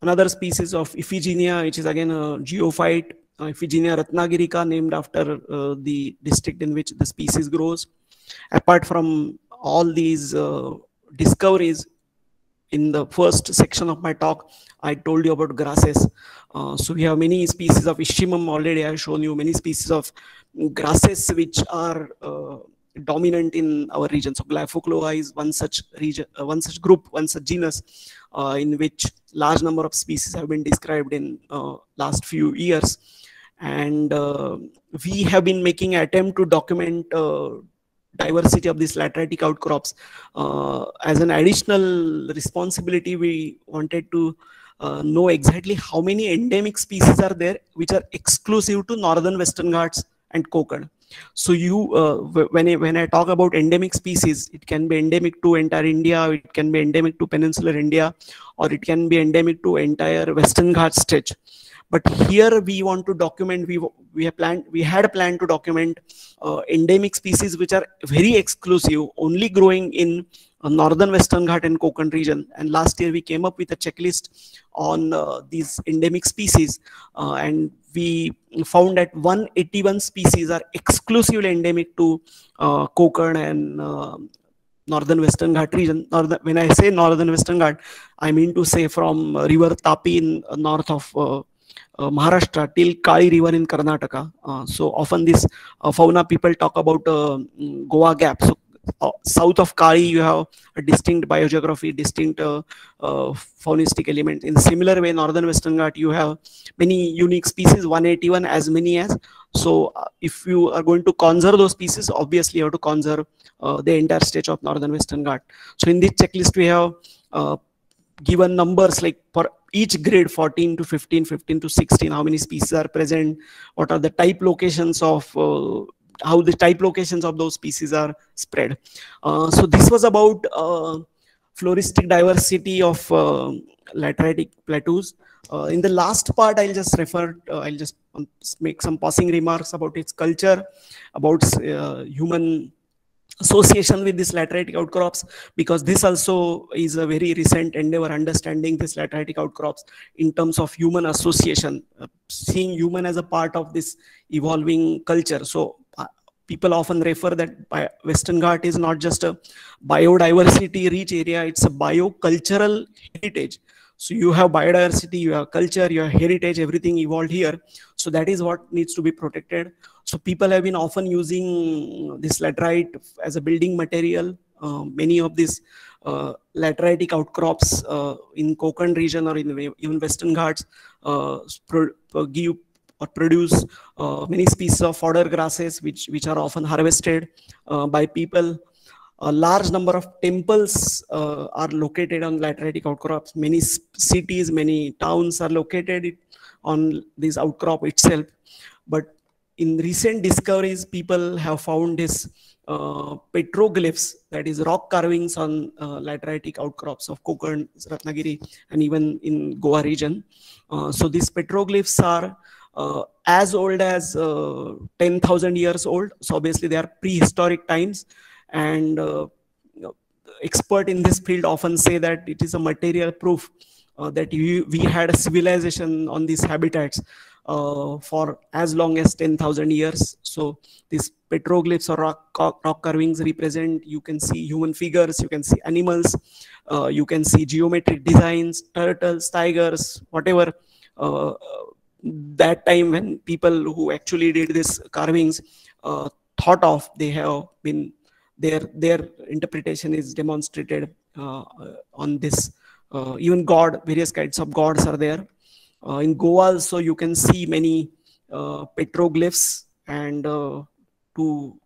another species of Iphigenia, which is again a geophyte, Iphigenia ratnagirica, named after the district in which the species grows. Apart from all these discoveries, in the first section of my talk, I told you about grasses. So we have many species of Ischimum already. I have shown you many species of grasses which are dominant in our region. So Glyphocloa is one such region, one such group, one such genus in which large number of species have been described in last few years. And we have been making an attempt to document diversity of these lateritic outcrops. As an additional responsibility, we wanted to know exactly how many endemic species are there which are exclusive to northern Western Ghats and Konkan. So you, when I talk about endemic species, it can be endemic to entire India, it can be endemic to peninsular India, or it can be endemic to entire Western Ghats stretch. But here we want to document, we had a plan to document endemic species which are very exclusive, only growing in northern Western Ghat and Konkan region. And last year we came up with a checklist on these endemic species, and we found that 181 species are exclusively endemic to Konkan and northern Western Ghat region. When I say northern Western Ghat, I mean to say from river Tapi in north of Maharashtra till Kali river in Karnataka. So often this fauna people talk about Goa gap. So south of Kali you have a distinct biogeography, distinct faunistic element. In similar way, northern Western Ghat you have many unique species, 181 as many as. So if you are going to conserve those species, obviously you have to conserve the entire stretch of northern Western Ghat. So in this checklist we have given numbers like for each grade, 14 to 15, 15 to 16, how many species are present, what are the type locations of how the type locations of those species are spread. So this was about floristic diversity of lateritic plateaus. In the last part, I'll just make some passing remarks about its culture, about human association with this lateritic outcrops, because this also is a very recent endeavor, understanding this lateritic outcrops in terms of human association, seeing human as a part of this evolving culture. So people often refer that Western Ghat is not just a biodiversity rich area, it's a biocultural heritage. So you have biodiversity, you have culture, you have heritage, everything evolved here. So that is what needs to be protected. So people have been often using this laterite as a building material. Many of these lateritic outcrops in Konkan region or in even Western Ghats give or produce many species of fodder grasses which are often harvested by people. A large number of temples are located on lateritic outcrops. Many cities, many towns are located on this outcrop itself. But in recent discoveries, people have found this petroglyphs, that is rock carvings on lateritic outcrops of Konkan, Ratnagiri, and even in Goa region. So these petroglyphs are as old as 10,000 years old. So obviously they are prehistoric times, and expert in this field often say that it is a material proof that we had a civilization on these habitats for as long as 10,000 years. So these petroglyphs or rock carvings represent, you can see human figures, you can see animals, you can see geometric designs, turtles, tigers, whatever. That time when people who actually did this carvings thought of, they have been, their interpretation is demonstrated on this. Even God, various kinds of gods are there. In Goa also you can see many petroglyphs, and to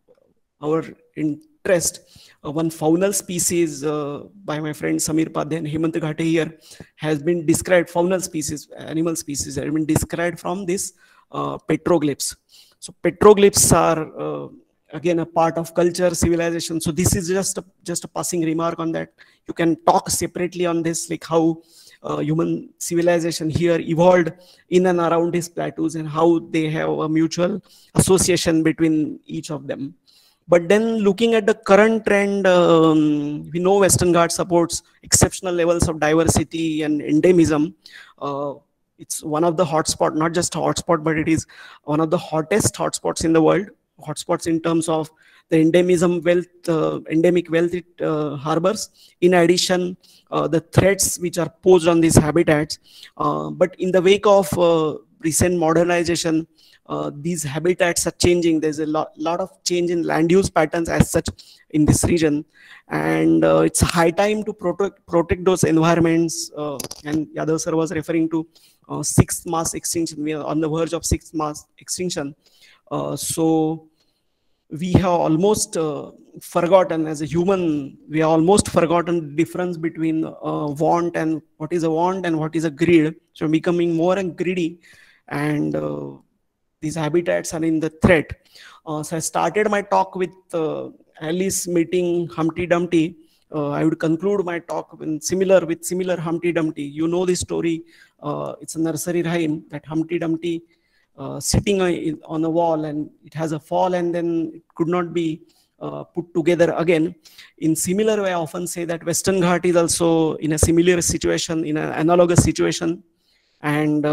our interest, one faunal species by my friend Samir Padhe and Hemant Ghate here has been described, faunal species, animal species have been described from this petroglyphs. So petroglyphs are again a part of culture, civilization. So this is just a passing remark on that. You can talk separately on this, like how human civilization here evolved in and around these plateaus, and how they have a mutual association between each of them. But then looking at the current trend, we know Western Ghats supports exceptional levels of diversity and endemism. It's one of the hotspot, not just a hotspot, but it is one of the hottest hotspots in the world. Hotspots in terms of the endemism wealth, endemic wealth it harbors. In addition, the threats which are posed on these habitats. But in the wake of recent modernization, these habitats are changing. There's a lot of change in land use patterns as such in this region, and it's high time to protect those environments. And Yadav sir was referring to sixth mass extinction. We are on the verge of sixth mass extinction. So we have almost forgotten, as a human, we have almost forgotten the difference between want and what is a want and what is a greed. So becoming more and greedy, and these habitats are in the threat. So I started my talk with Alice meeting Humpty Dumpty. I would conclude my talk with similar Humpty Dumpty. You know the story. It's a nursery rhyme that Humpty Dumpty sitting on a wall, and it has a fall, and then it could not be put together again. In similar way, I often say that Western Ghat is also in a similar situation, in an analogous situation. And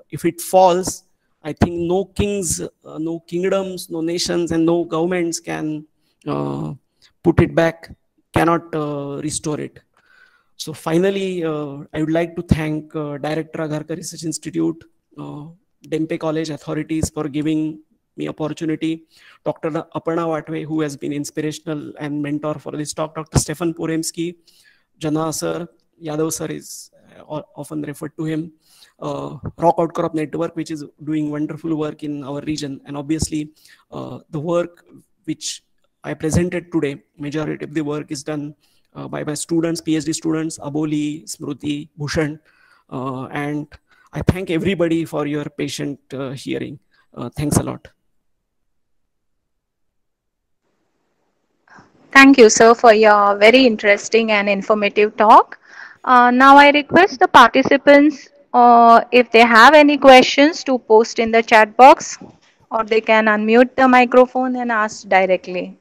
if it falls, I think no kings, no kingdoms, no nations, and no governments can put it back, cannot restore it. So finally, I would like to thank Director Agharkar Research Institute, Dempe College authorities for giving me opportunity, Dr. Aparna Watwe, who has been inspirational and mentor for this talk, Dr. Stefan Poremski, Jana sir, Yadav sir is often referred to him, Rock Outcrop Network, which is doing wonderful work in our region, and obviously the work which I presented today, majority of the work is done by my students, PhD students, Aboli, Smruti, Bhushan, and I thank everybody for your patient hearing. Thanks a lot. Thank you, sir, for your very interesting and informative talk. Now I request the participants, if they have any questions, to post in the chat box, or they can unmute the microphone and ask directly.